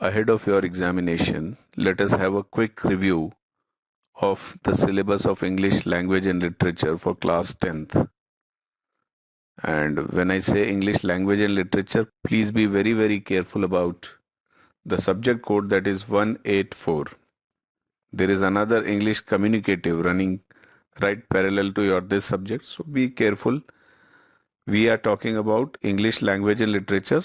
Ahead of your examination, let us have a quick review of the syllabus of English language and literature for class 10th. And when I say English language and literature, please be very careful about the subject code, that is 184. There is another English communicative running right parallel to your this subject, so be careful. We are talking about English language and literature,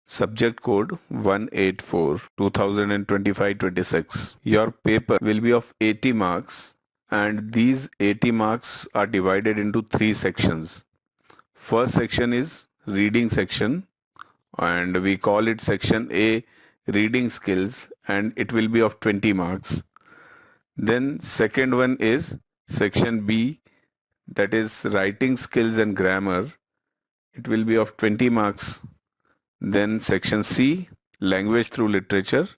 subject code 184 2025-26. Your paper will be of 80 marks, and these 80 marks are divided into three sections. First section is reading section, and we call it section A, reading skills, and it will be of 20 marks. Then second one is section B, that is writing skills and grammar. It will be of 20 marks. Then section C, language through literature,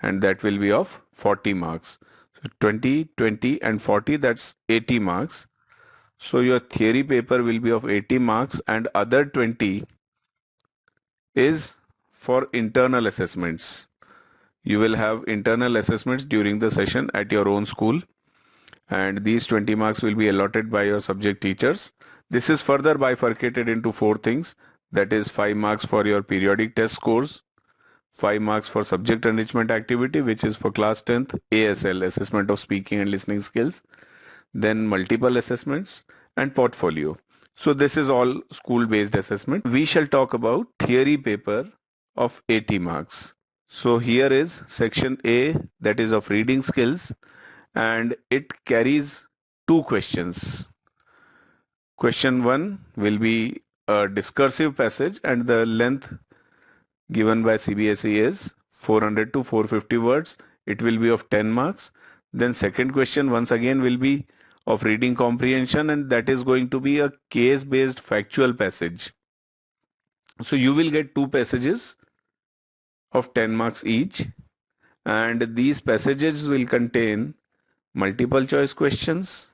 and that will be of 40 marks. So 20, 20 and 40, that's 80 marks. So your theory paper will be of 80 marks, and other 20 is for internal assessments. You will have internal assessments during the session at your own school, and these 20 marks will be allotted by your subject teachers. This is further bifurcated into four things, that is 5 marks for your periodic test scores, 5 marks for subject enrichment activity, which is for class 10th, ASL, assessment of speaking and listening skills, then multiple assessments and portfolio. So this is all school based assessment. We shall talk about theory paper of 80 marks. So here is section A, that is of reading skills, and it carries two questions. Question 1 will be a discursive passage, and the length given by CBSE is 400 to 450 words. It will be of 10 marks. Then second question once again will be of reading comprehension, and that is going to be a case based factual passage. So you will get two passages of 10 marks each, and these passages will contain multiple choice questions,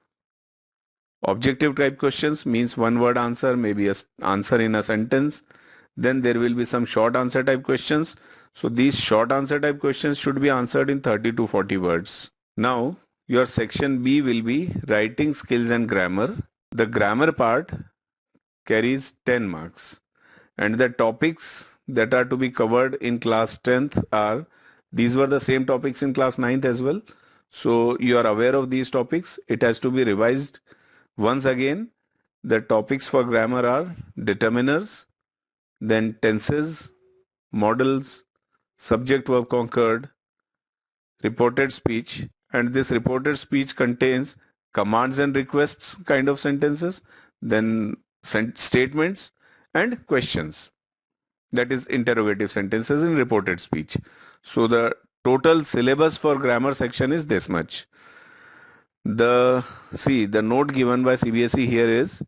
objective type questions, means one word answer, maybe a answer in a sentence. Then there will be some short answer type questions. So these short answer type questions should be answered in 30 to 40 words. Now your section B will be writing skills and grammar. The grammar part carries 10 marks, and the topics that are to be covered in class 10th are, these were the same topics in class 9th as well. So you are aware of these topics. It has to be revised once again. The topics for grammar are determiners, then tenses, modals, subject verb conquered, reported speech, and this reported speech contains commands and requests kind of sentences, then statements and questions, that is interrogative sentences in reported speech. So the total syllabus for grammar section is this much. The note given by CBSE here is,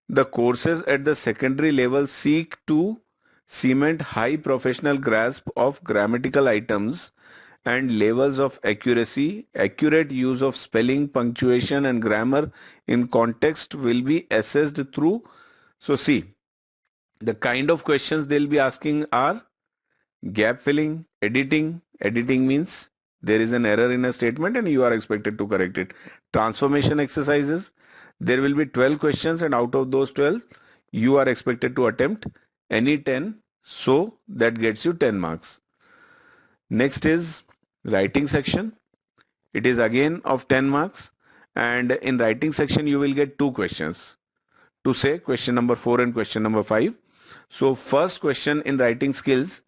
the courses at the secondary level seek to cement high professional grasp of grammatical items and levels of accuracy. Accurate use of spelling, punctuation and grammar in context will be assessed through. So see, the kind of questions they'll be asking are gap filling, editing. Editing means there is an error in a statement and you are expected to correct it. Transformation exercises. There will be 12 questions, and out of those 12, you are expected to attempt any 10. So that gets you 10 marks. Next is writing section. It is again of 10 marks, and in writing section you will get two questions, to say question number 4 and question number 5. So first question in writing skills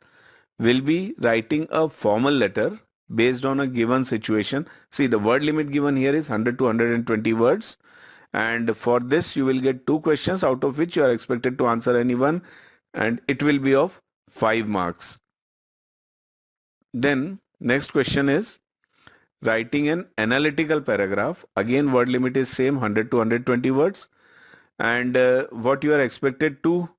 will be writing a formal letter based on a given situation. See, the word limit given here is 100 to 120 words, and for this you will get two questions, out of which you are expected to answer any one, and it will be of 5 marks. Then next question is writing an analytical paragraph. Again, word limit is same, 100 to 120 words, and what you are expected to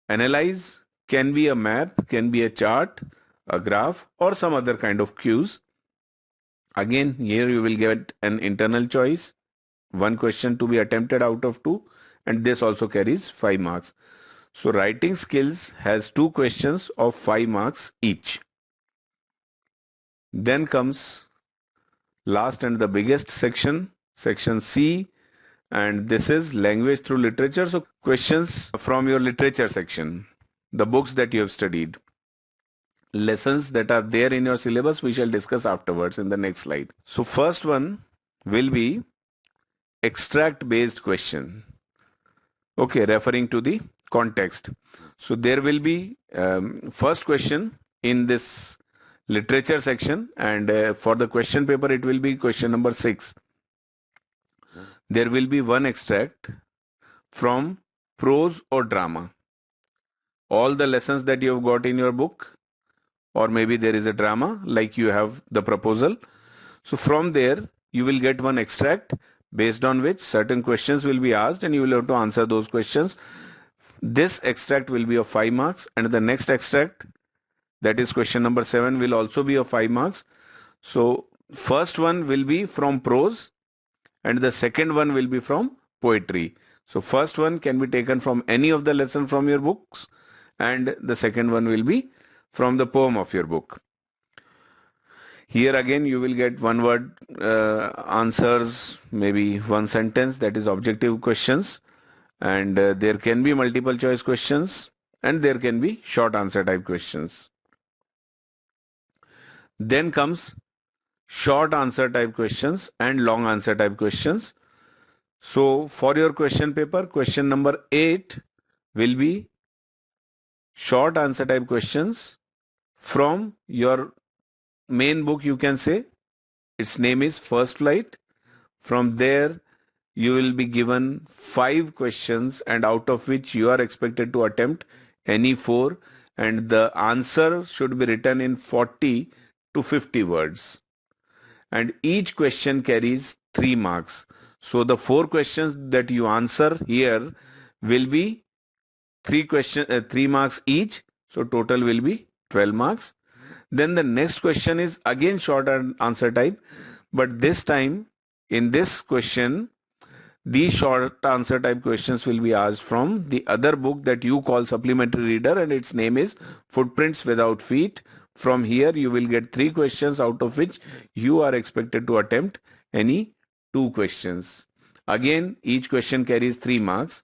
analyze can be a map, can be a chart, a graph or some other kind of cues. Again, here you will get an internal choice, one question to be attempted out of 2, and this also carries 5 marks. So writing skills has two questions of 5 marks each. Then comes last and the biggest section, section C, and this is language through literature. So questions from your literature section, the books that you have studied, lessons that are there in your syllabus, we shall discuss afterwards in the next slide. So first one will be extract based question. Okay, referring to the context. So there will be first question in this literature section, and for the question paper it will be question number 6. There will be one extract from prose or drama. All the lessons that you have got in your book, or maybe there is a drama like you have the proposal. So from there you will get one extract based on which certain questions will be asked and you will have to answer those questions. This extract will be of 5 marks, and the next extract, that is question number 7, will also be of 5 marks. So first one will be from prose and the second one will be from poetry. So first one can be taken from any of the lesson from your books, and the second one will be from the poem of your book. Here again you will get one word answers, maybe one sentence, that is objective questions, and there can be multiple choice questions and there can be short answer type questions. Then comes short answer type questions and long answer type questions. So for your question paper, question number 8 will be short answer type questions from your main book, you can say. Its name is First Flight. From there you will be given 5 questions, and out of which you are expected to attempt any 4, and the answer should be written in 40 to 50 words. And each question carries 3 marks. So the 4 questions that you answer here will be 3 marks each. So total will be 12 marks. Then the next question is again short answer type, but this time in this question these short answer type questions will be asked from the other book that you call supplementary reader, and its name is Footprints Without Feet. From here you will get 3 questions, out of which you are expected to attempt any 2 questions. Again each question carries 3 marks.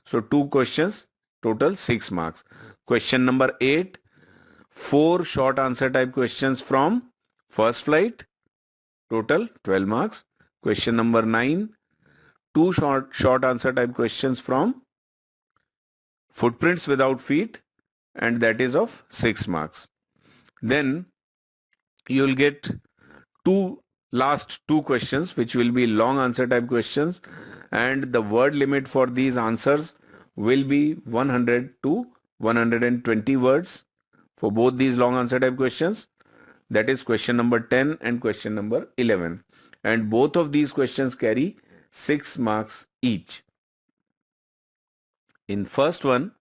So 2 questions, total 6 marks. Question number 8, 4 short answer type questions from First Flight, total 12 marks. Question number 9, 2 short answer type questions from Footprints Without Feet, and that is of 6 marks. Then you will get last two questions which will be long answer type questions, and the word limit for these answers will be 100 to 120 words for both these long answer type questions. That is question number 10 and question number 11, and both of these questions carry 6 marks each. In first one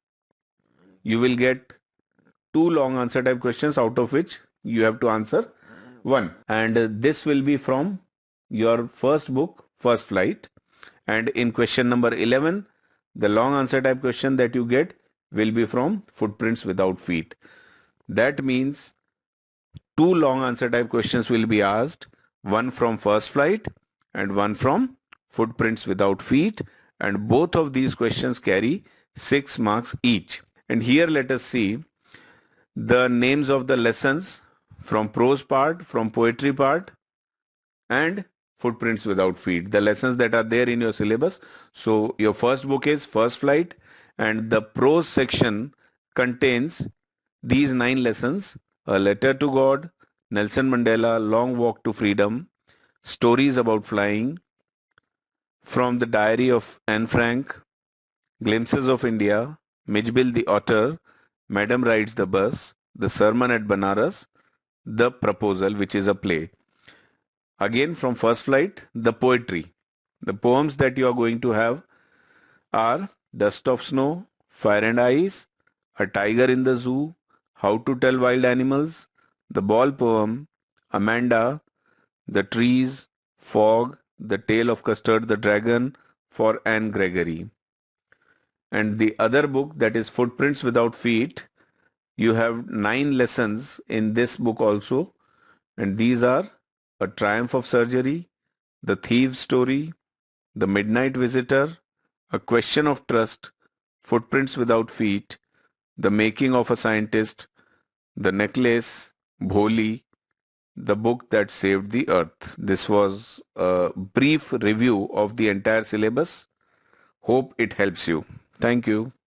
you will get 2 long answer type questions, out of which you have to answer 1, and this will be from your first book First Flight. And in question number 11 the long answer type question that you get will be from Footprints Without Feet. That means 2 long answer type questions will be asked, one from First Flight and one from Footprints Without Feet, and both of these questions carry 6 marks each. And here let us see the names of the lessons from prose part, from poetry part, and Footprints Without Feet, the lessons that are there in your syllabus. So your first book is First Flight, and the prose section contains these 9 lessons: A Letter to God, Nelson Mandela, Long Walk to Freedom, Stories About Flying, From the Diary of Anne Frank, Glimpses of India, Mijbil the Otter, Madam Rides the Bus, The Sermon at Banaras, The Proposal, which is a play. Again from First Flight, the poetry. The poems that you are going to have are Dust of Snow, Fire and Ice, A Tiger in the Zoo, How to Tell Wild Animals, The Ball Poem, Amanda, The Trees, Fog, The Tale of Custard the Dragon for Anne Gregory. And the other book, that is Footprints Without Feet, you have 9 lessons in this book also. And these are A Triumph of Surgery, The Thief's Story, The Midnight Visitor, A Question of Trust, Footprints Without Feet, The Making of a Scientist, The Necklace, Bholi, The Book That Saved the Earth. This was a brief review of the entire syllabus. Hope it helps you. Thank you.